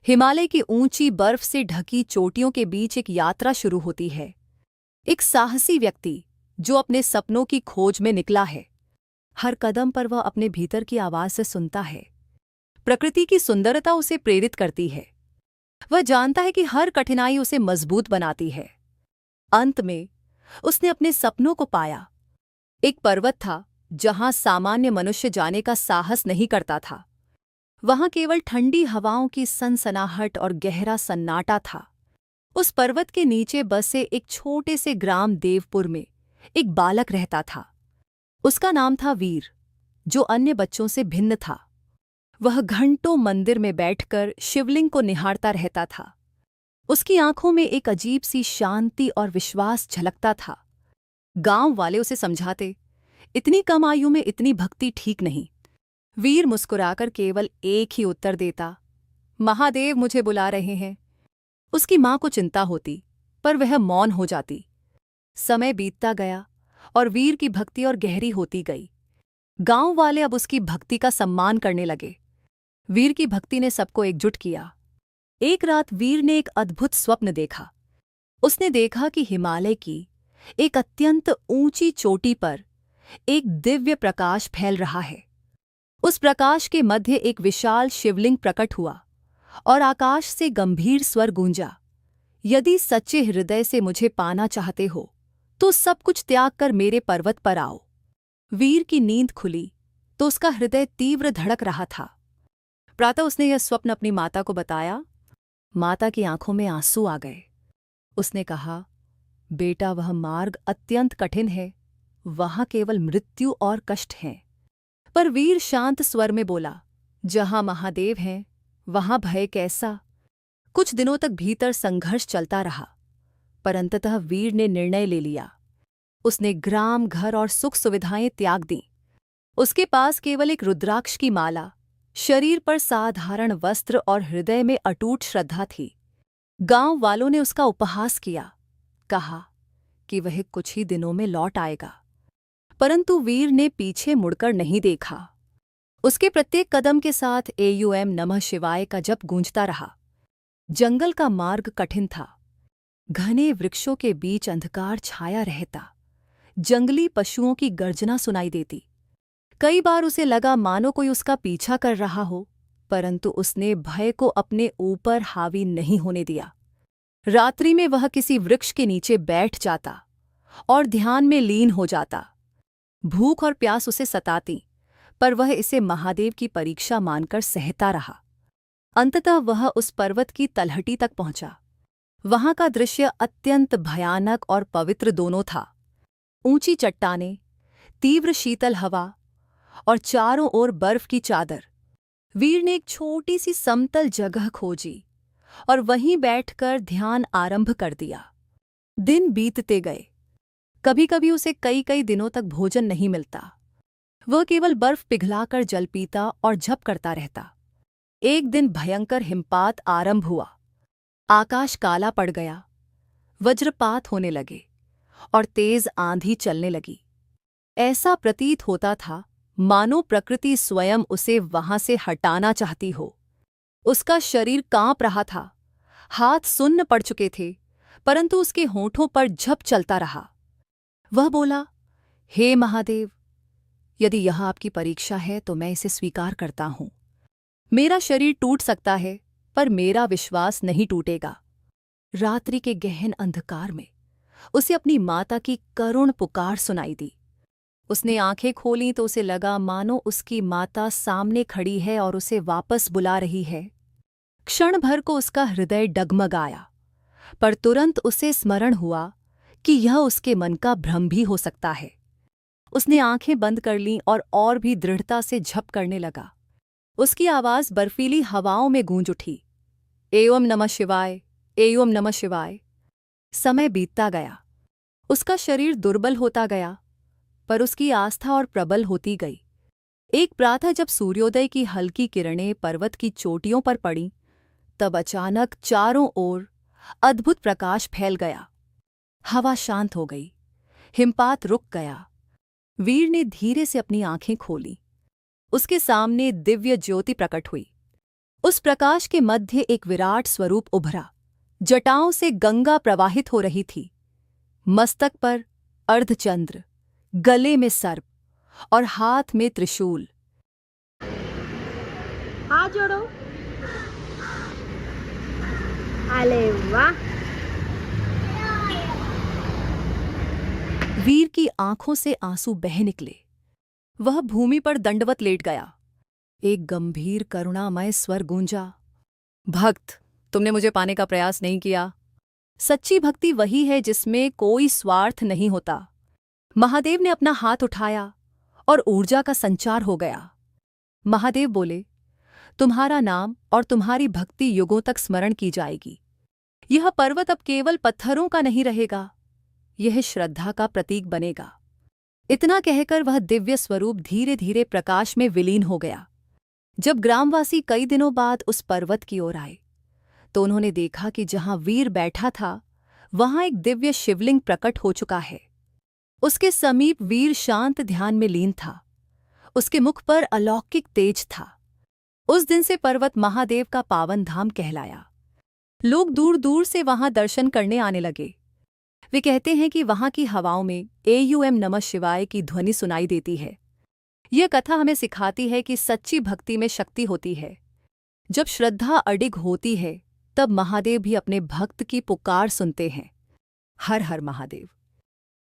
हिमालय की ऊंची बर्फ से ढकी चोटियों के बीच एक यात्रा शुरू होती है। एक साहसी व्यक्ति जो अपने सपनों की खोज में निकला है। हर कदम पर वह अपने भीतर की आवाज से सुनता है। प्रकृति की सुंदरता उसे प्रेरित करती है। वह जानता है कि हर कठिनाई उसे मजबूत बनाती है। अंत में उसने अपने सपनों को पाया। एक पर्वत था जहां सामान्य मनुष्य जाने का साहस नहीं करता था। वहां केवल ठंडी हवाओं की सनसनाहट और गहरा सन्नाटा था। उस पर्वत के नीचे बसे एक छोटे से ग्राम देवपुर में एक बालक रहता था। उसका नाम था वीर, जो अन्य बच्चों से भिन्न था। वह घंटों मंदिर में बैठकर शिवलिंग को निहारता रहता था। उसकी आंखों में एक अजीब सी शांति और विश्वास झलकता था। गांव वाले उसे समझाते, इतनी कम आयु में इतनी भक्ति ठीक नहीं। वीर मुस्कुराकर केवल एक ही उत्तर देता, महादेव मुझे बुला रहे हैं। उसकी मां को चिंता होती, पर वह मौन हो जाती। समय बीतता गया और वीर की भक्ति और गहरी होती गई। गांव वाले अब उसकी भक्ति का सम्मान करने लगे। वीर की भक्ति ने सबको एकजुट किया। एक रात वीर ने एक अद्भुत स्वप्न देखा। उसने देखा कि हिमालय की एक अत्यंत ऊंची चोटी पर एक दिव्य प्रकाश फैल रहा है। उस प्रकाश के मध्य एक विशाल शिवलिंग प्रकट हुआ और आकाश से गंभीर स्वर गूंजा, यदि सच्चे हृदय से मुझे पाना चाहते हो तो सब कुछ त्याग कर मेरे पर्वत पर आओ। वीर की नींद खुली तो उसका हृदय तीव्र धड़क रहा था। प्रातः उसने यह स्वप्न अपनी माता को बताया। माता की आंखों में आंसू आ गए। उसने कहा, बेटा, वह मार्ग अत्यंत कठिन है। वहां केवल मृत्यु और कष्ट हैं। पर वीर शांत स्वर में बोला, जहां महादेव हैं वहां भय कैसा। कुछ दिनों तक भीतर संघर्ष चलता रहा, पर अंततः वीर ने निर्णय ले लिया। उसने ग्राम, घर और सुख सुविधाएं त्याग दीं। उसके पास केवल एक रुद्राक्ष की माला, शरीर पर साधारण वस्त्र और हृदय में अटूट श्रद्धा थी। गांव वालों ने उसका उपहास किया, कहा कि वह कुछ ही दिनों में लौट आएगा। परंतु वीर ने पीछे मुड़कर नहीं देखा। उसके प्रत्येक कदम के साथ एयूएम नमः शिवाय का जप गूंजता रहा। जंगल का मार्ग कठिन था। घने वृक्षों के बीच अंधकार छाया रहता। जंगली पशुओं की गर्जना सुनाई देती। कई बार उसे लगा मानो कोई उसका पीछा कर रहा हो, परंतु उसने भय को अपने ऊपर हावी नहीं होने दिया। रात्रि में वह किसी वृक्ष के नीचे बैठ जाता और ध्यान में लीन हो जाता। भूख और प्यास उसे सताती, पर वह इसे महादेव की परीक्षा मानकर सहता रहा। अंततः वह उस पर्वत की तलहटी तक पहुंचा। वहां का दृश्य अत्यंत भयानक और पवित्र दोनों था। ऊंची चट्टानें, तीव्र शीतल हवा और चारों ओर बर्फ की चादर। वीर ने एक छोटी सी समतल जगह खोजी और वहीं बैठकर ध्यान आरंभ कर दिया। दिन बीतते गए। कभी-कभी उसे कई दिनों तक भोजन नहीं मिलता। वह केवल बर्फ पिघलाकर जल पीता और झप करता रहता। एक दिन भयंकर हिमपात आरंभ हुआ। आकाश काला पड़ गया। वज्रपात होने लगे और तेज आंधी चलने लगी। ऐसा प्रतीत होता था मानो प्रकृति स्वयं उसे वहां से हटाना चाहती हो। उसका शरीर कांप रहा था। हाथ सुन्न पड़ चुके थे, परंतु उसके होठों पर झप चलता रहा। वह बोला, हे महादेव, यदि यह आपकी परीक्षा है तो मैं इसे स्वीकार करता हूं। मेरा शरीर टूट सकता है, पर मेरा विश्वास नहीं टूटेगा। रात्रि के गहन अंधकार में उसे अपनी माता की करुण पुकार सुनाई दी। उसने आंखें खोलीं तो उसे लगा मानो उसकी माता सामने खड़ी है और उसे वापस बुला रही है। क्षण भर को उसका हृदय डगमगाया, पर तुरंत उसे स्मरण हुआ कि यह उसके मन का भ्रम भी हो सकता है। उसने आंखें बंद कर लीं और भी दृढ़ता से झप करने लगा। उसकी आवाज बर्फीली हवाओं में गूंज उठी, एवं नमः शिवाय, एवं नमः शिवाय। समय बीतता गया। उसका शरीर दुर्बल होता गया, पर उसकी आस्था और प्रबल होती गई। एक प्रातः जब सूर्योदय की हल्की किरणें पर्वत की चोटियों पर पड़ीं, तब अचानक चारों ओर अद्भुत प्रकाश फैल गया। हवा शांत हो गई। हिमपात रुक गया। वीर ने धीरे से अपनी आंखें खोलीं। उसके सामने दिव्य ज्योति प्रकट हुई। उस प्रकाश के मध्य एक विराट स्वरूप उभरा। जटाओं से गंगा प्रवाहित हो रही थी। मस्तक पर अर्धचंद्र, गले में सर्प और हाथ में त्रिशूल। हाथ जोड़ो। अरे वाह। वीर की आंखों से आंसू बह निकले। वह भूमि पर दंडवत लेट गया। एक गंभीर करुणामय स्वर गूंजा, भक्त, तुमने मुझे पाने का प्रयास नहीं किया। सच्ची भक्ति वही है जिसमें कोई स्वार्थ नहीं होता। महादेव ने अपना हाथ उठाया और ऊर्जा का संचार हो गया। महादेव बोले, तुम्हारा नाम और तुम्हारी भक्ति युगों तक स्मरण की जाएगी। यह पर्वत अब केवल पत्थरों का नहीं रहेगा, यह श्रद्धा का प्रतीक बनेगा। इतना कहकर वह दिव्य स्वरूप धीरे धीरे प्रकाश में विलीन हो गया। जब ग्रामवासी कई दिनों बाद उस पर्वत की ओर आए तो उन्होंने देखा कि जहां वीर बैठा था वहां एक दिव्य शिवलिंग प्रकट हो चुका है। उसके समीप वीर शांत ध्यान में लीन था। उसके मुख पर अलौकिक तेज था। उस दिन से पर्वत महादेव का पावन धाम कहलाया। लोग दूर दूर से वहां दर्शन करने आने लगे। वे कहते हैं कि वहां की हवाओं में एयूएम नमः शिवाय की ध्वनि सुनाई देती है। यह कथा हमें सिखाती है कि सच्ची भक्ति में शक्ति होती है। जब श्रद्धा अडिग होती है तब महादेव भी अपने भक्त की पुकार सुनते हैं। हर हर महादेव।